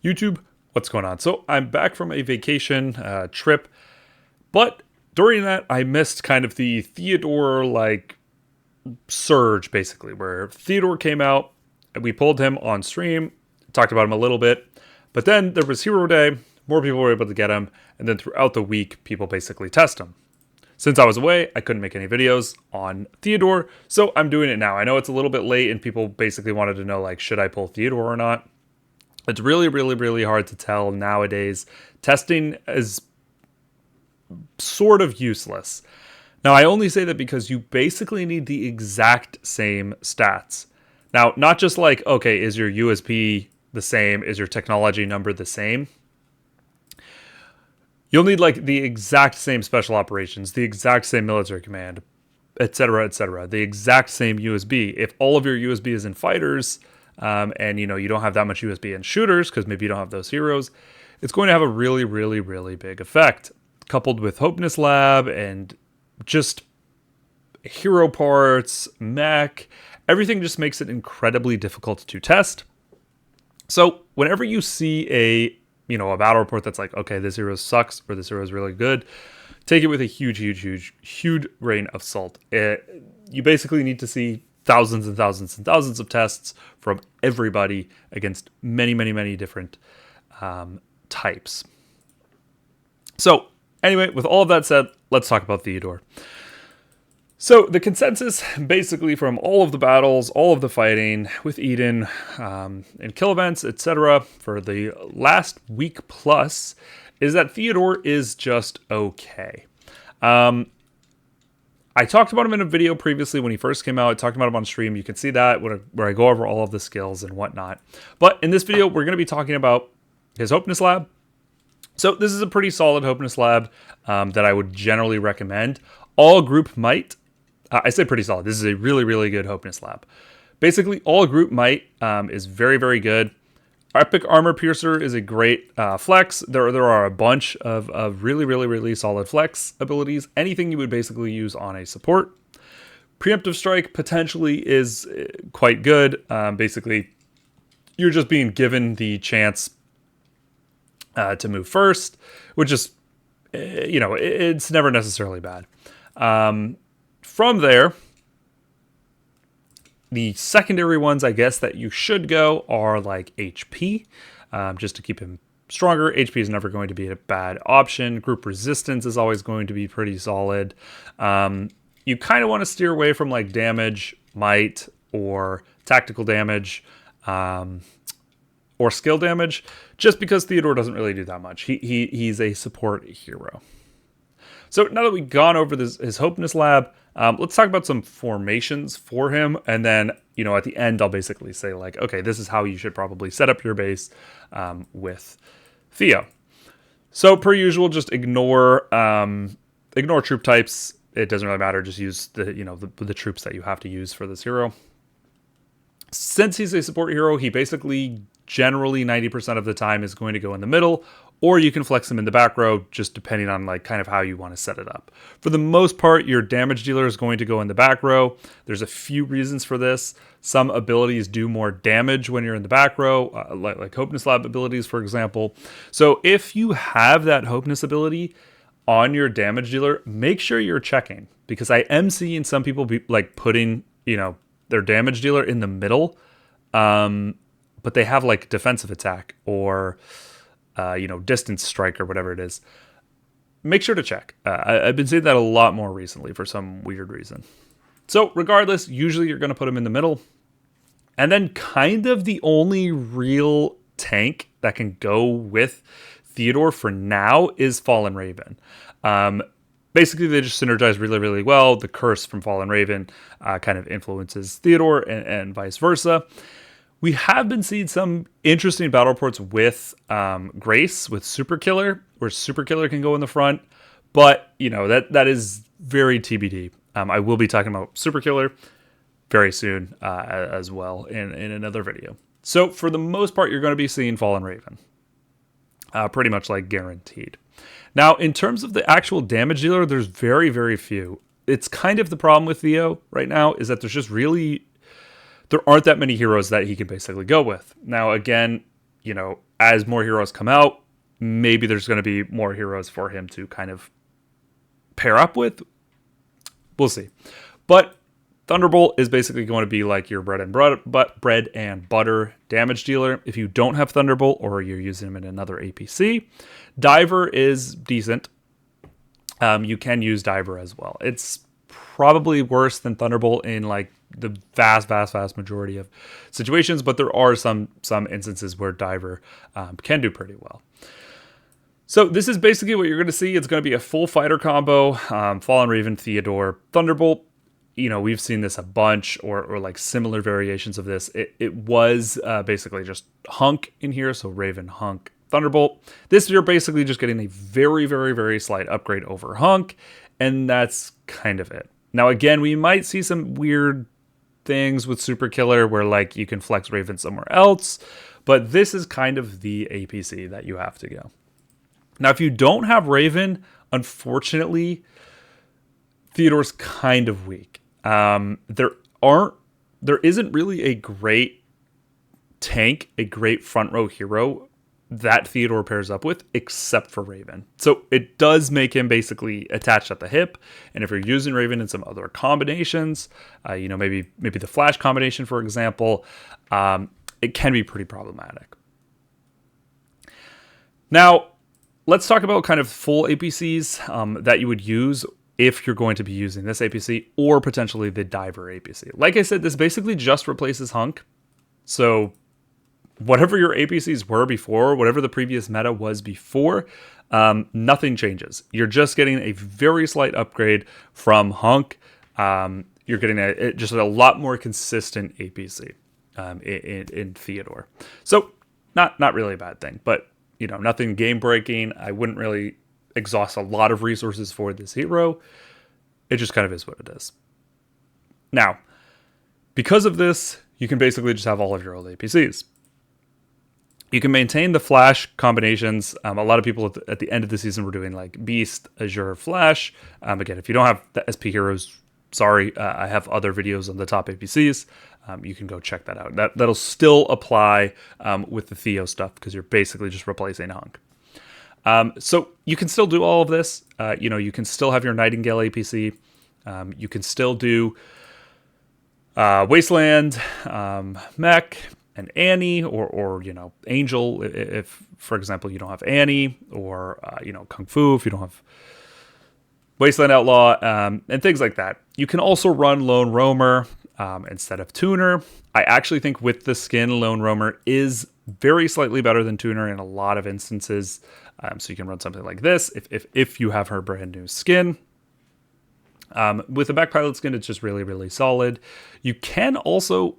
YouTube, what's going on? So I'm back from a vacation trip, but during that I missed kind of the Theodore surge basically, where Theodore came out and we pulled him on stream, talked about him a little bit, but then there was Hero Day, more people were able to get him, and then throughout the week people basically test him. Since I was away, I couldn't make any videos on Theodore, so I'm doing it now. I know it's a little bit late and people basically wanted to know, like, should I pull Theodore or not? It's really, really, really hard to tell nowadays. Testing is sort of useless. Now, I only say that because you basically need the exact same stats. Now, not just like, okay, is your USB the same? Is your technology number the same? You'll need like the exact same special operations, the exact same military command, etc., etc., the exact same USB. If all of your USB is in fighters, and you don't have that much USB in shooters because maybe you don't have those heroes, it's going to have a really, really, really big effect. Coupled with Hopeness Lab and just hero parts, mech, everything just makes it incredibly difficult to test. So whenever you see a battle report that's like, okay, this hero sucks or this hero is really good, take it with a huge, huge, huge, huge grain of salt. You basically need to see thousands and thousands and thousands of tests from everybody against many, many, many different types. So anyway, with all of that said, let's talk about Theodore. So the consensus, basically from all of the battles, all of the fighting with Eden, and kill events, etc., for the last week plus, is that Theodore is just okay. I talked about him in a video previously when he first came out. I talked about him on stream. You can see that where I go over all of the skills and whatnot. But in this video, we're going to be talking about his Hopeness Lab. So this is a pretty solid Hopeness Lab that I would generally recommend. All group might. I say pretty solid. This is a really, really good Hopeness Lab. Basically, all group might is very, very good. Epic Armor Piercer is a great flex. There are a bunch of really, really, really solid flex abilities. Anything you would basically use on a support. Preemptive Strike potentially is quite good. Basically, you're just being given the chance to move first, which is, it's never necessarily bad. From there, the secondary ones, I guess, that you should go are like HP, just to keep him stronger. HP is never going to be a bad option. Group Resistance is always going to be pretty solid. You kind of want to steer away from like damage, might, or tactical damage, or skill damage, just because Theodore doesn't really do that much. He's a support hero. So now that we've gone over his Hopeness Lab, let's talk about some formations for him. And then, at the end, I'll basically say like, okay, this is how you should probably set up your base with Theo. So per usual, just ignore troop types. It doesn't really matter. Just use the troops that you have to use for this hero. Since he's a support hero, he basically generally 90% of the time is going to go in the middle, or you can flex him in the back row, just depending on like kind of how you want to set it up. For the most part, your damage dealer is going to go in the back row. There's a few reasons for this. Some abilities do more damage when you're in the back row, like Hopeness Lab abilities, for example. So if you have that Hopeness ability on your damage dealer, make sure you're checking, because I am seeing some people be like putting, their damage dealer in the middle, but they have like defensive attack or distance strike or whatever it is. Make sure to check. I've been seeing that a lot more recently for some weird reason. So regardless, usually you're going to put him in the middle. And then kind of the only real tank that can go with Theodore for now is Fallen Raven. Basically, they just synergize really, really well. The curse from Fallen Raven kind of influences Theodore and vice versa. We have been seeing some interesting battle reports with Grace, with Super Killer, where Super Killer can go in the front. But, that is very TBD. I will be talking about Super Killer very soon as well in another video. So for the most part, you're going to be seeing Fallen Raven. Pretty much like guaranteed. Now, in terms of the actual damage dealer, there's very, very few. It's kind of the problem with Theo right now, is that there aren't that many heroes that he can basically go with. Now, again, as more heroes come out, maybe there's going to be more heroes for him to kind of pair up with. We'll see. But Thunderbolt is basically going to be like your bread and butter damage dealer. If you don't have Thunderbolt or you're using him in another APC, Diver is decent. You can use Diver as well. It's probably worse than Thunderbolt in like the vast majority of situations, but there are some instances where Diver can do pretty well. So this is basically what you're going to see. It's going to be a full fighter combo, Fallen Raven, Theodore, Thunderbolt. We've seen this a bunch, or like similar variations of this. It was basically just Hunk in here, so Raven, Hunk, Thunderbolt. This you're basically just getting a very, very, very slight upgrade over Hunk, and that's kind of it. Now, again, we might see some weird things with Super Killer where like you can flex Raven somewhere else, but this is kind of the APC that you have to go. Now, if you don't have Raven, unfortunately, Theodore's kind of weak. There isn't really a great tank, a great front row hero that Theodore pairs up with, except for Raven. So it does make him basically attached at the hip. And if you're using Raven in some other combinations, maybe the Flash combination, for example, it can be pretty problematic. Now, let's talk about kind of full APCs that you would use if you're going to be using this APC or potentially the Diver APC. Like I said, this basically just replaces Hunk. So whatever your APCs were before, whatever the previous meta was before, nothing changes. You're just getting a very slight upgrade from Hunk. You're getting just a lot more consistent APC in Theodore. So not really a bad thing, but nothing game breaking. I wouldn't really exhaust a lot of resources for this hero. It just kind of is what it is. Now, because of this, you can basically just have all of your old APCs. You can maintain the Flash combinations. A lot of people at the end of the season were doing like Beast, Azure, Flash. Again, if you don't have the SP heroes, sorry, I have other videos on the top APCs. You can go check that out. That'll still apply with the Theo stuff because you're basically just replacing Hunk. So you can still do all of this. You can still have your Nightingale APC. You can still do Wasteland, Mech, and Annie, or Angel if, for example, you don't have Annie, or Kung Fu if you don't have Wasteland Outlaw, and things like that. You can also run Lone Roamer instead of Tuner. I actually think with the skin, Lone Roamer is very slightly better than Tuner in a lot of instances. So you can run something like this if you have her brand new skin. With the back pilot skin, it's just really, really solid. You can also,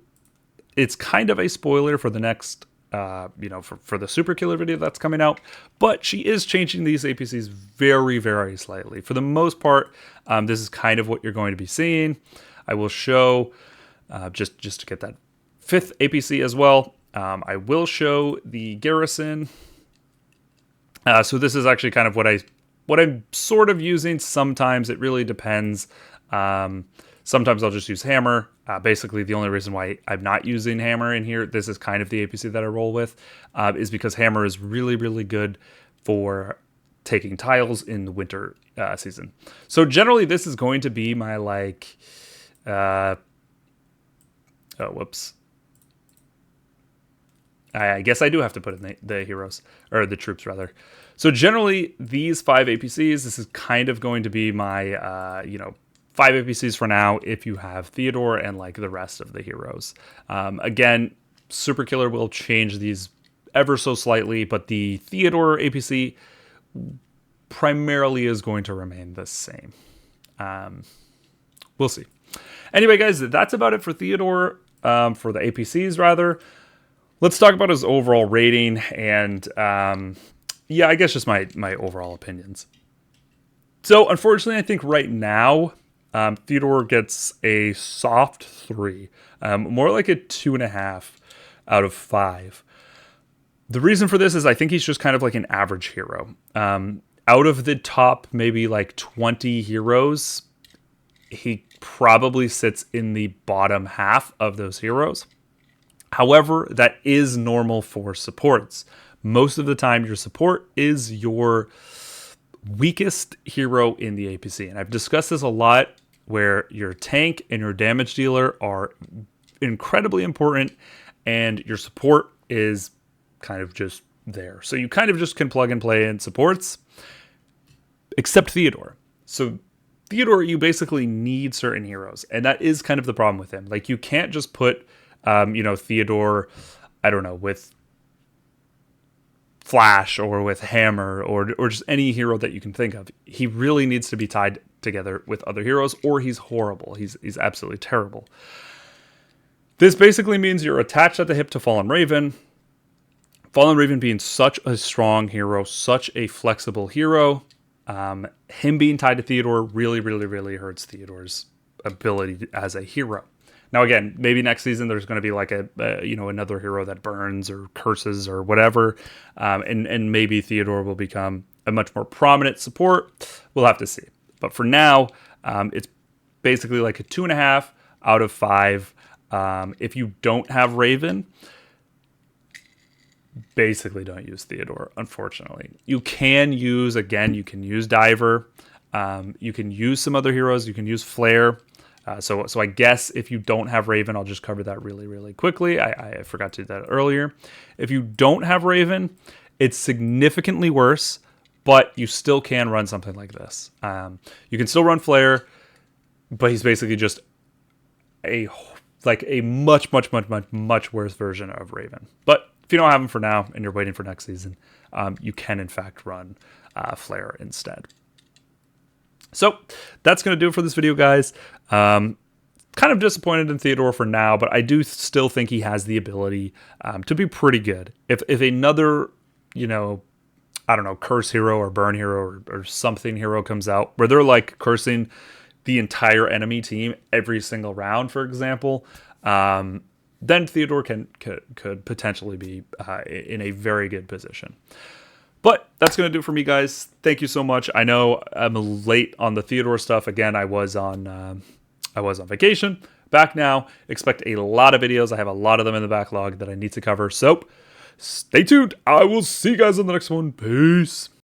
it's kind of a spoiler for the next, for the Super Killer video that's coming out, but she is changing these APCs very, very slightly. For the most part, this is kind of what you're going to be seeing. I will show, just to get that 5th APC as well, I will show the Garrison. So this is actually kind of what I'm sort of using. Sometimes it really depends. Sometimes I'll just use Hammer. Basically, the only reason why I'm not using Hammer in here, this is kind of the APC that I roll with, is because Hammer is really, really good for taking tiles in the winter season. So generally, this is going to be my whoops. I guess I do have to put in the heroes, or the troops rather. So generally, these 5 APCs, this is kind of going to be my, 5 APCs for now if you have Theodore and like the rest of the heroes. Again, Super Killer will change these ever so slightly, but the Theodore APC primarily is going to remain the same. We'll see. Anyway, guys, that's about it for Theodore, for the APCs rather. Let's talk about his overall rating and, I guess just my overall opinions. So, unfortunately, I think right now, Theodore gets a soft 3, more like a 2.5 out of 5. The reason for this is I think he's just kind of like an average hero. Out of the top maybe like 20 heroes, he probably sits in the bottom half of those heroes. However, that is normal for supports. Most of the time, your support is your weakest hero in the APC. And I've discussed this a lot, where your tank and your damage dealer are incredibly important, and your support is kind of just there. So you kind of just can plug and play in supports, except Theodore. So Theodore, you basically need certain heroes, and that is kind of the problem with him. Like, you can't just put, Theodore, I don't know, with Flash or with Hammer or just any hero that you can think of. He really needs to be tied together with other heroes, or he's horrible. He's absolutely terrible. This basically means you're attached at the hip to Fallen Raven. Fallen Raven being such a strong hero, such a flexible hero, him being tied to Theodore really, really, really hurts Theodore's ability as a hero. Now, again, maybe next season there's going to be like another hero that burns or curses or whatever, and maybe Theodore will become a much more prominent support. We'll have to see. But for now, it's basically like a 2.5 out of 5. If you don't have Raven, basically don't use Theodore, unfortunately. You can use Diver. You can use some other heroes. You can use Flare. So I guess if you don't have Raven, I'll just cover that really, really quickly. I forgot to do that earlier. If you don't have Raven, it's significantly worse, but you still can run something like this. You can still run Flare, but he's basically just a much, much, much, much, much worse version of Raven. But if you don't have him for now and you're waiting for next season, you can in fact run Flare instead. So that's going to do it for this video, guys. Kind of disappointed in Theodore for now, but I do still think he has the ability to be pretty good. If another, I don't know, curse hero or burn hero or something hero comes out where they're like cursing the entire enemy team every single round, for example, then Theodore could potentially be in a very good position. But that's going to do it for me, guys. Thank you so much. I know I'm late on the Theodore stuff. Again, I was on vacation. Back now. Expect a lot of videos. I have a lot of them in the backlog that I need to cover. So stay tuned. I will see you guys in the next one. Peace.